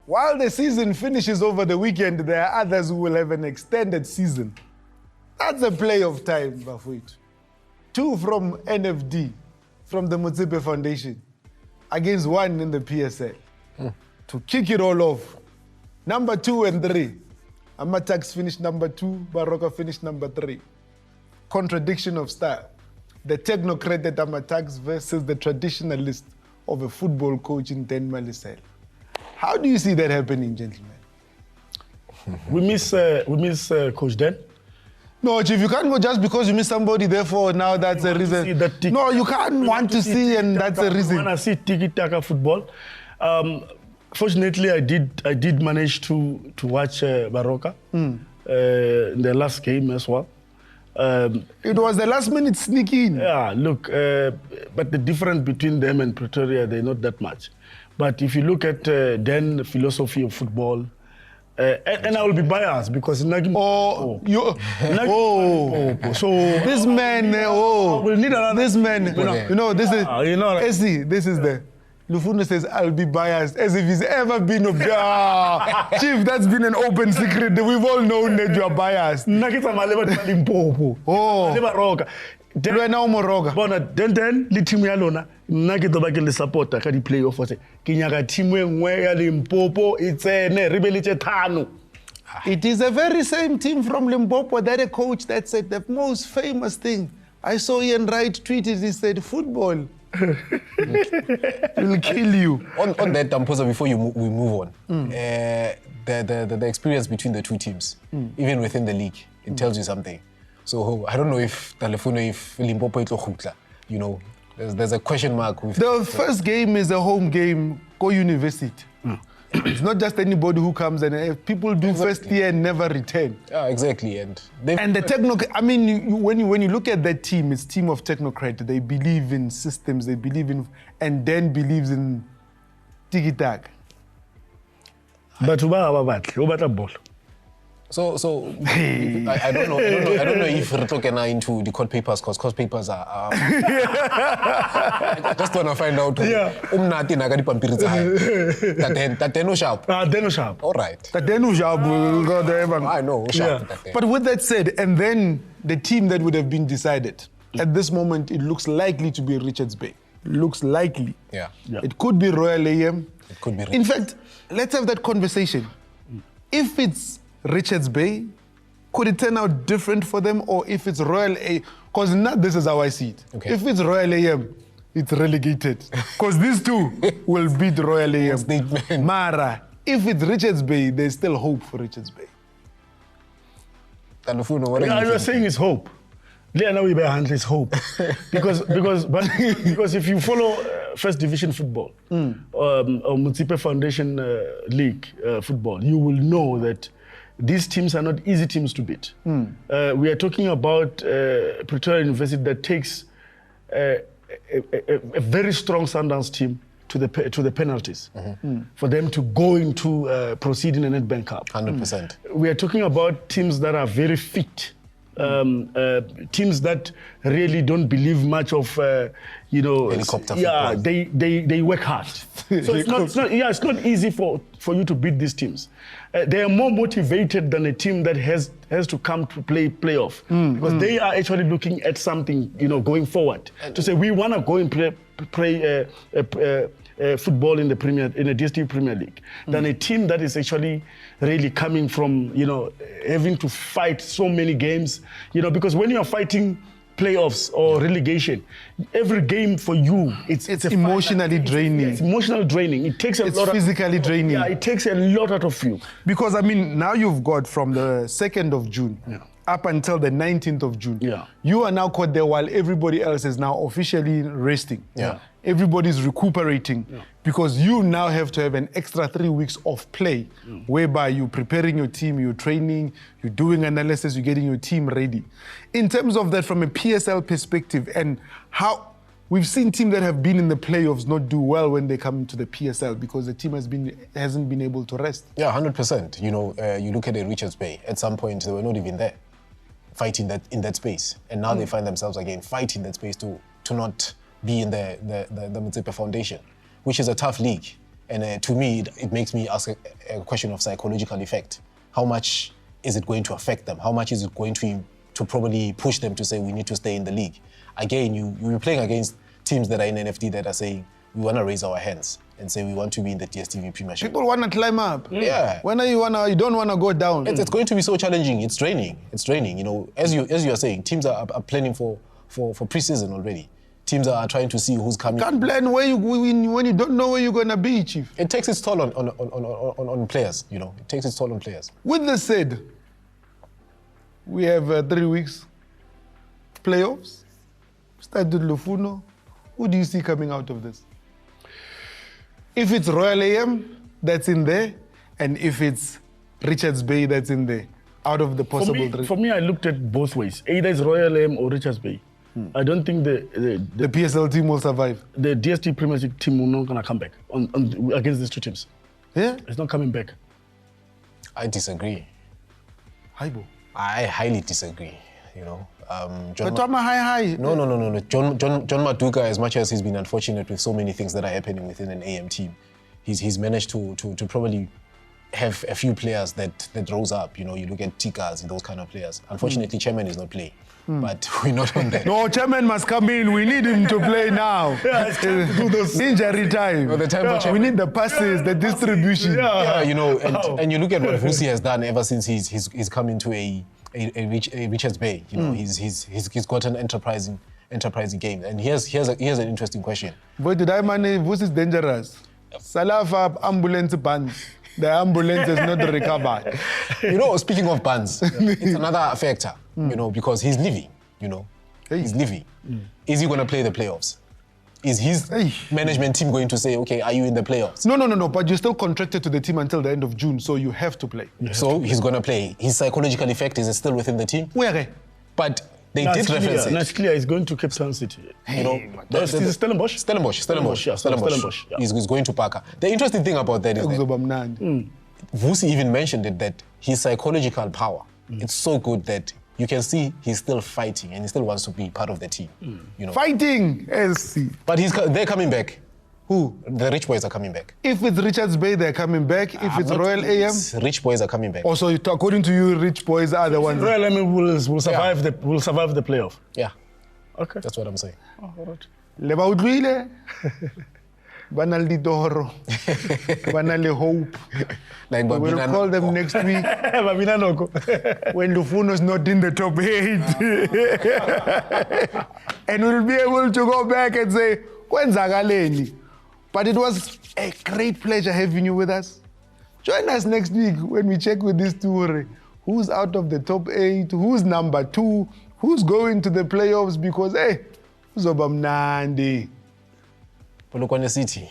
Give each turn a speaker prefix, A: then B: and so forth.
A: While the season finishes over the weekend, there are others who will have an extended season. That's a play of time, Bafowethu. 2 from NFD, from the Mzanzi Foundation, against 1 in the PSL. To kick it all off, number 2 and 3. Amatax finished number 2, Baroka finished number 3. Contradiction of style. The technocrat at Amatax versus the traditionalist of a football coach in Den Malisel. How do you see that happening, gentlemen?
B: We miss Coach Den.
A: No, Chief, you can't go just because you miss somebody, therefore now that's a reason. No, you can't want to see and that's a reason.
B: When I see tiki-taka football, fortunately I did manage to watch Baroka in the last game as well.
A: It was the last minute sneak in.
B: Yeah, look, but the difference between them and Pretoria, they're not that much. But if you look at the philosophy of football, and I will be biased because so this
A: man,
B: we'll need another.
A: This man, you know, this is,
B: like,
A: this is the, Lufuno says, I'll be biased, as if he's ever been, Chief, that's been an open secret. We've all known that you are biased.
B: Then the team yalona nna ke toba ke le supporter ka di playoff tse ke nyaka team engwe ya Limpopo itsene re be le tse thano.
A: It is a very same team from Limpopo that a coach that said the most famous thing. I saw Ian Wright tweeted, he said, football will kill you.
C: On that, Tamposa, before we move on, the experience between the two teams, even within the league, it tells you something. So I don't know if Telefono, if Limpopo ito khutla, you know, there's a question mark. With
A: the first game is a home game, go university. It's not just anybody who comes and people do first year and never return.
C: Yeah, exactly. And
A: the technocrat, I mean, when you look at that team, it's team of technocrats. They believe in systems, they believe in, and then believes in tiki-taka.
B: But what ball?
C: So I don't know if Rito can into the court papers because court papers are. I just want to find out. Umnati nagadi pampiri zahay. Tateno sharp.
B: Tateno sharp.
C: All right.
A: Tateno sharp.
C: I know sharp.
A: Yeah. But with that said, and then the team that would have been decided at this moment, it looks likely to be Richards Bay. Looks likely.
C: Yeah.
A: It could be Royal AM.
C: It could be.
A: In fact, let's have that conversation. If it's Richards Bay, could it turn out different for them, or if it's Royal A? Because this is how I see it.
C: Okay.
A: If it's Royal AM, it's relegated. Because these two will beat Royal AM. Mara, if it's Richards Bay, there's still hope for Richards Bay.
B: You're saying it's hope. It's hope. because if you follow First Division football or Mzanzi Foundation League football, you will know that these teams are not easy teams to beat. We are talking about Pretoria University that takes a very strong Sundowns team to the penalties for them to go into proceeding a Nedbank Cup.
C: 100%.
B: We are talking about teams that are very fit. Teams that really don't believe much of,
C: helicopter
B: football. They work hard. So it's not easy for you to beat these teams. They are more motivated than a team that has to come to play playoff because they are actually looking at something, going forward to say we want to go and play football in the DStv Premier League than a team that is actually really coming from, having to fight so many games, because when you are fighting playoffs or relegation, every game for you, it's
A: emotionally draining.
B: It's emotionally draining. It takes
A: it's physically draining.
B: Yeah, it takes a lot out of you.
A: Because, now you've got from the 2nd of June up until the 19th of June.
B: Yeah.
A: You are now caught there while everybody else is now officially resting.
C: Yeah.
A: Everybody's recuperating because you now have to have an extra 3 weeks of play whereby you're preparing your team, you're training, you're doing analysis, you're getting your team ready. In terms of that from a PSL perspective and how we've seen teams that have been in the playoffs not do well when they come to the PSL because the team hasn't been able to rest.
C: Yeah, 100%. You look at the Richards Bay, at some point they were not even there fighting in that space. And now they find themselves again fighting that space to not be in the Mzanzi Foundation, which is a tough league. And to me, it makes me ask a question of psychological effect. How much is it going to affect them? How much is it going to probably push them to say we need to stay in the league? Again, you're playing against teams that are in NFD that are saying we want to raise our hands and say we want to be in the DStv Premiership.
A: People want to climb up.
C: Yeah.
A: When you don't want to go down.
C: It's going to be so challenging. It's draining. It's draining. You know, as you are saying, teams are planning for pre-season already. Teams are trying to see who's coming.
A: Can't plan when you don't know where you're gonna be, Chief.
C: It takes its toll on players. You know, it takes its toll on players.
A: With this said, we have 3 weeks playoffs. Started Lufuno. Who do you see coming out of this? If it's Royal AM that's in there, and if it's Richards Bay that's in there, out of the possible three.
B: For me, I looked at both ways. Either it's Royal AM or Richards Bay. I don't think the
A: PSL team will survive.
B: The DStv Premiership team will not gonna come back against these two teams.
A: Yeah?
B: It's not coming back.
C: I disagree.
A: Haibo.
C: I highly disagree. You know,
A: But I'm a high.
C: No. John Maduka, as much as he's been unfortunate with so many things that are happening within an AM team, he's managed to probably have a few players that rose up. You know, you look at Tikas and those kind of players. Unfortunately, Chairman is not playing. But we're not on that.
A: No, Chairman must come in. We need him to play now. Do those injury time.
C: No, the time for
A: We need the passes, the distribution.
C: Yeah, you know, and you look at what Vusi has done ever since he's come into a Richards Bay. You know, he's got an enterprising game. And here's an interesting question.
A: But did I manage? Vusi is dangerous. Salafa ambulance bans. The ambulance is not recovered.
C: You know, speaking of bans, it's another factor, you know, because he's leaving, you know. He's leaving. Is he going to play the playoffs? Is his management team going to say, okay, are you in the playoffs?
A: No, but you're still contracted to the team until the end of June, so you have to play.
C: So he's going to play. His psychological effect is still within the team?
A: Where?
C: But they did reference it.
B: It's clear he's going to Cape Town City.
C: You know,
B: Stellenbosch?
C: Stellenbosch.
B: Yeah.
C: He's going to Parker. The interesting thing about that is that Vusi even mentioned it, that his psychological power, it's so good that you can see he's still fighting and he still wants to be part of the team. You know.
A: Fighting, SC.
C: But they're coming back.
A: Who?
C: The Rich Boys are coming back.
A: If it's Richards Bay, they're coming back. If it's Royal AM,
C: Rich Boys are coming back.
A: Also, according to you, Rich Boys are the ones.
B: Royal AM will survive the playoff.
C: Yeah.
B: Okay.
C: That's what I'm saying.
B: Oh, all right.
A: Le ba utlwile. Bana le ditoro. Bana le hope.
C: Like
A: We will call them next week when Lufuno's not in the top 8. And we'll be able to go back and say, kwenzakaleni. But it was a great pleasure having you with us. Join us next week when we check with this tour. Who's out of the top 8? Who's number 2? Who's going to the playoffs? Because, hey, uzoba mnandi.
C: Polokwane City.